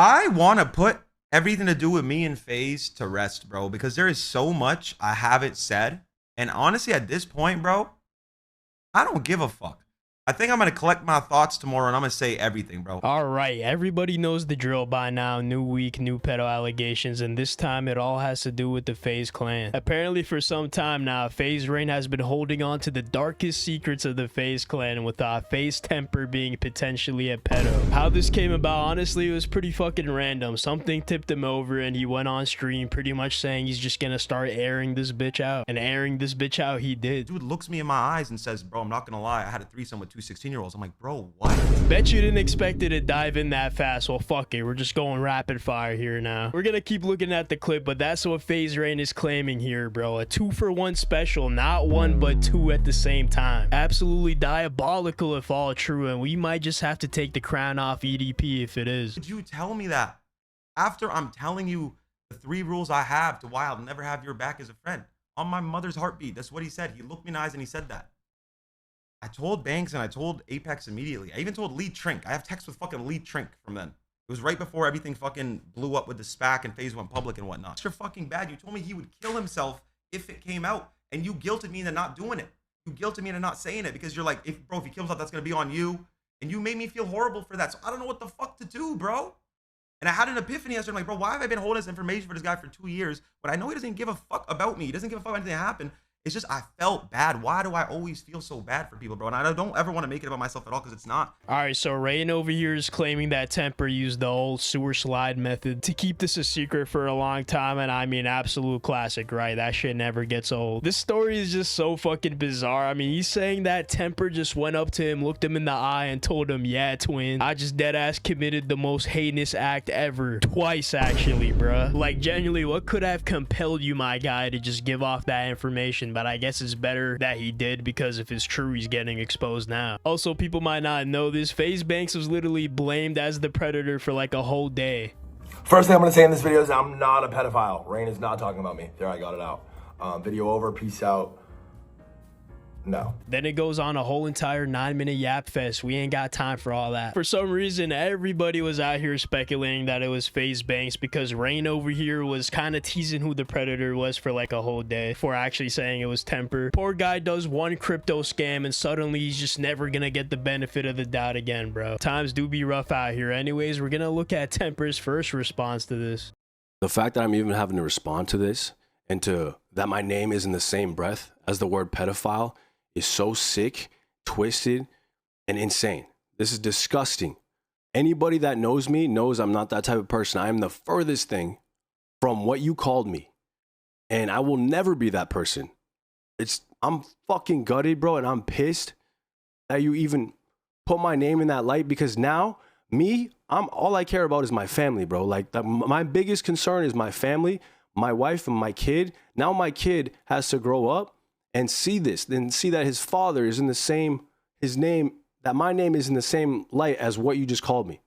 I want to put everything to do with me and FaZe to rest, bro, because there is so much I haven't said. And honestly, at this point, bro, I don't give a fuck. I think I'm going to collect my thoughts tomorrow and I'm going to say everything, bro. All right, everybody knows the drill by now. New week, new pedo allegations, and this time it all has to do with the FaZe clan. Apparently for some time now, FaZe Rain has been holding on to the darkest secrets of the FaZe clan, with FaZe Temperrr being potentially a pedo. How this came about, honestly, it was pretty fucking random. Something tipped him over and he went on stream pretty much saying he's just gonna start airing this bitch out. And airing this bitch out he did. Dude looks me in my eyes and says, bro, I'm not going to lie, I had a threesome with two 16-year-olds. I'm like, bro, what? Bet you didn't expect it to dive in that fast. Well, fuck it. We're just going rapid fire here now. We're gonna keep looking at the clip, but that's what FaZe Rain is claiming here, bro. A 2-for-1 special, not one, but two at the same time. Absolutely diabolical if all true, and we might just have to take the crown off EDP if it is. Did you tell me that? After I'm telling you the 3 rules I have to why I'll never have your back as a friend. On my mother's heartbeat. That's what he said. He looked me in the eyes and he said that. I told Banks and I told Apex immediately. I even told Lee Trink. I have texts with fucking Lee Trink from then. It was right before everything fucking blew up with the SPAC and FaZe went public and whatnot. You're fucking bad. You told me he would kill himself if it came out. And you guilted me into not doing it. You guilted me into not saying it because you're like, if he kills himself, that's going to be on you. And you made me feel horrible for that. So I don't know what the fuck to do, bro. And I had an epiphany yesterday. I'm like, bro, why have I been holding this information for this guy for 2 years? But I know he doesn't give a fuck about me. He doesn't give a fuck about anything that happened. It's just I felt bad. Why do I always feel so bad for people, bro? And I don't ever want to make it about myself at all because it's not. All right, so Rain over here is claiming that Temperrr used the old sewer slide method to keep this a secret for a long time. And I mean, absolute classic, right? That shit never gets old. This story is just so fucking bizarre. I mean, he's saying that Temperrr just went up to him, looked him in the eye and told him, yeah, twin, I just dead ass committed the most heinous act ever. Twice, actually, bruh. Like, genuinely, what could have compelled you, my guy, to just give off that information? But I guess it's better that he did, because if it's true, he's getting exposed now. Also, people might not know this, FaZe Banks was literally blamed as the predator for like a whole day. First thing I'm going to say in this video is I'm not a pedophile. Rain is not talking about me. There, I got it out. Video over. Peace out. No. Then it goes on a whole entire 9-minute yap fest. We ain't got time for all that. For some reason, everybody was out here speculating that it was FaZe Banks because Rain over here was kind of teasing who the predator was for like a whole day before actually saying it was Temperrr. Poor guy does one crypto scam and suddenly he's just never gonna get the benefit of the doubt again, bro. Times do be rough out here. Anyways, we're gonna look at Temperrr's first response to this. The fact that I'm even having to respond to this and to that my name is in the same breath as the word pedophile is so sick, twisted, and insane. This is disgusting. Anybody that knows me knows I'm not that type of person. I am the furthest thing from what you called me. And I will never be that person. I'm fucking gutted, bro, and I'm pissed that you even put my name in that light, because now all I care about is my family, bro. Like my biggest concern is my family, my wife, and my kid. Now my kid has to grow up and see this, then see that his father is in the same, that my name is in the same light as what you just called me.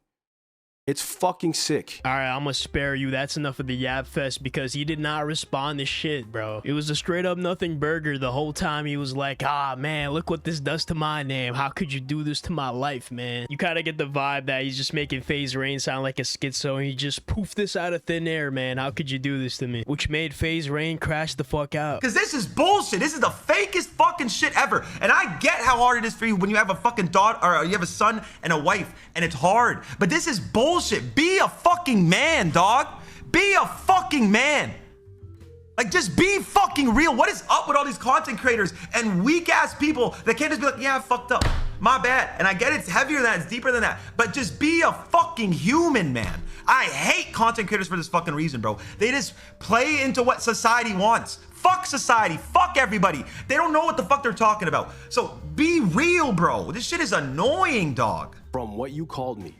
It's fucking sick. All right, I'm gonna spare you. That's enough of the yap fest, because he did not respond to shit, bro. It was a straight up nothing burger the whole time. He was like, ah, man, look what this does to my name. How could you do this to my life, man? You kind of get the vibe that he's just making FaZe Rain sound like a schizo, and he just poofed this out of thin air, man. How could you do this to me? Which made FaZe Rain crash the fuck out. Because this is bullshit. This is the fakest fucking shit ever. And I get how hard it is for you when you have a fucking daughter, or you have a son and a wife, and it's hard. But this is bullshit. Be a fucking man, dog. Be a fucking man. Like, just be fucking real. What is up with all these content creators and weak ass people that can't just be like, yeah, I fucked up, my bad? And I get it's heavier than that, it's deeper than that, but just be a fucking human, man. I hate content creators for this fucking reason, bro. They just play into what society wants. Fuck society, fuck everybody. They don't know what the fuck they're talking about. So be real, bro. This shit is annoying, dog. From what you called me.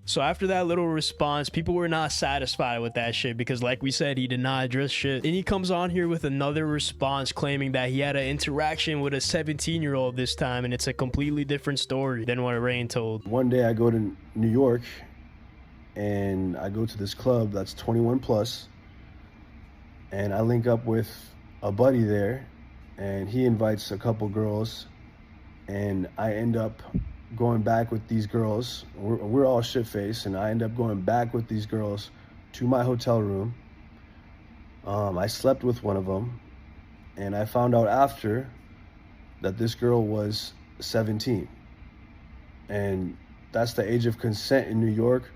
So after that little response, people were not satisfied with that shit, because like we said, he did not address shit. Then he comes on here with another response claiming that he had an interaction with a 17-year-old this time, and it's a completely different story than what Rain told. One day I go to New York and I go to this club that's 21 plus, and I link up with a buddy there, and he invites a couple girls, and I end up going back with these girls. We're all shit-faced, and I end up going back with these girls to my hotel room. I slept with one of them, and I found out after that this girl was 17. And that's the age of consent in New York.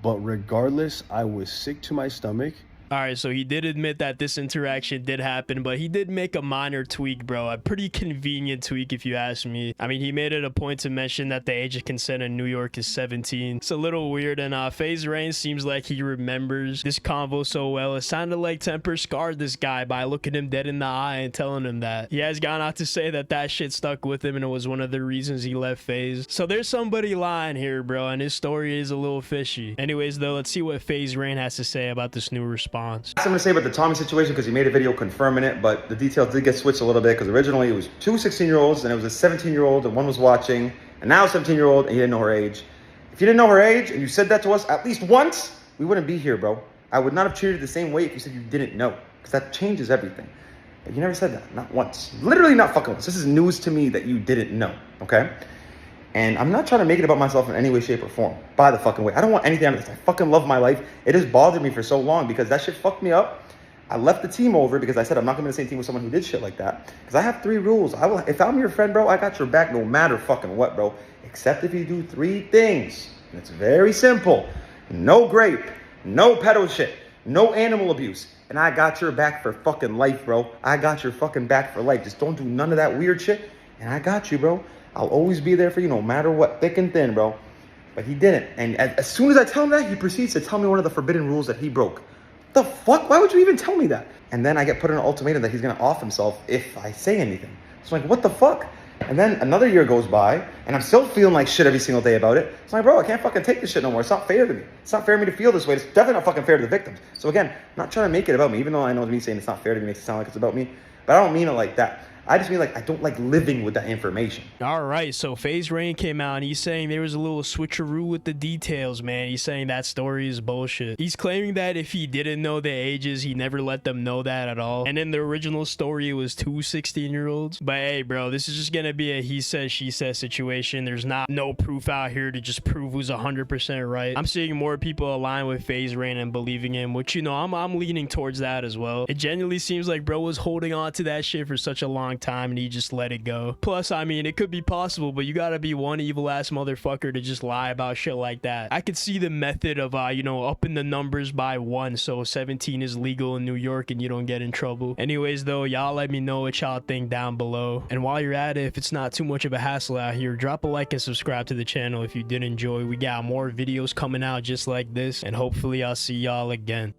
But regardless, I was sick to my stomach. All right, so he did admit that this interaction did happen, but he did make a minor tweak, bro. A pretty convenient tweak, if you ask me. I mean, he made it a point to mention that the age of consent in New York is 17. It's a little weird, and FaZe Rain seems like he remembers this convo so well. It sounded like Temperrr scarred this guy by looking him dead in the eye and telling him that. He has gone out to say that that shit stuck with him, and it was one of the reasons he left FaZe. So there's somebody lying here, bro, and his story is a little fishy. Anyways, though, let's see what FaZe Rain has to say about this new response. I'm going to say about the Tommy situation because he made a video confirming it, but the details did get switched a little bit because originally it was two 16-year-olds and it was a 17-year-old and one was watching, and now a 17-year-old and he didn't know her age. If you didn't know her age and you said that to us at least once, we wouldn't be here, bro. I would not have treated it the same way if you said you didn't know, because that changes everything. But you never said that, not once. Literally not fucking once. This is news to me that you didn't know, okay? And I'm not trying to make it about myself in any way, shape, or form. By the fucking way. I don't want anything out of this. I fucking love my life. It has bothered me for so long because that shit fucked me up. I left the team over because I said I'm not going to be in the same team with someone who did shit like that. Because I have 3 rules. If I'm your friend, bro, I got your back no matter fucking what, bro. Except if you do 3 things. And it's very simple. No grape. No pedo shit. No animal abuse. And I got your back for fucking life, bro. I got your fucking back for life. Just don't do none of that weird shit. And I got you, bro. I'll always be there for you no matter what, thick and thin, bro. But he didn't. And as soon as I tell him that, he proceeds to tell me one of the forbidden rules that he broke. The fuck? Why would you even tell me that? And then I get put in an ultimatum that he's going to off himself if I say anything. So I'm like, what the fuck? And then another year goes by, and I'm still feeling like shit every single day about it. So I'm like, bro, I can't fucking take this shit no more. It's not fair to me. It's not fair for me to feel this way. It's definitely not fucking fair to the victims. So again, I'm not trying to make it about me, even though I know me saying it's not fair to me makes it sound like it's about me. But I don't mean it like that. I just mean like I don't like living with that information. All right, so FaZe Rain came out and he's saying there was a little switcheroo with the details, man. He's saying that story is bullshit. He's claiming that if he didn't know the ages, he never let them know that at all. And in the original story, it was 2 16-year-olds. But hey, bro, this is just gonna be a he says, she says situation. There's no proof out here to just prove who's 100% right. I'm seeing more people align with FaZe Rain and believing him, which, you know, I'm leaning towards that as well. It genuinely seems like bro was holding on to that shit for such a long time and he just let it go. Plus, I mean, it could be possible, but you gotta be one evil ass motherfucker to just lie about shit like that. I could see the method of you know, upping the numbers by 1 so 17 is legal in New York and you don't get in trouble. Anyways though, y'all let me know what y'all think down below, and while you're at it, if it's not too much of a hassle out here, drop a like and subscribe to the channel if you did enjoy. We got more videos coming out just like this, and hopefully I'll see y'all again.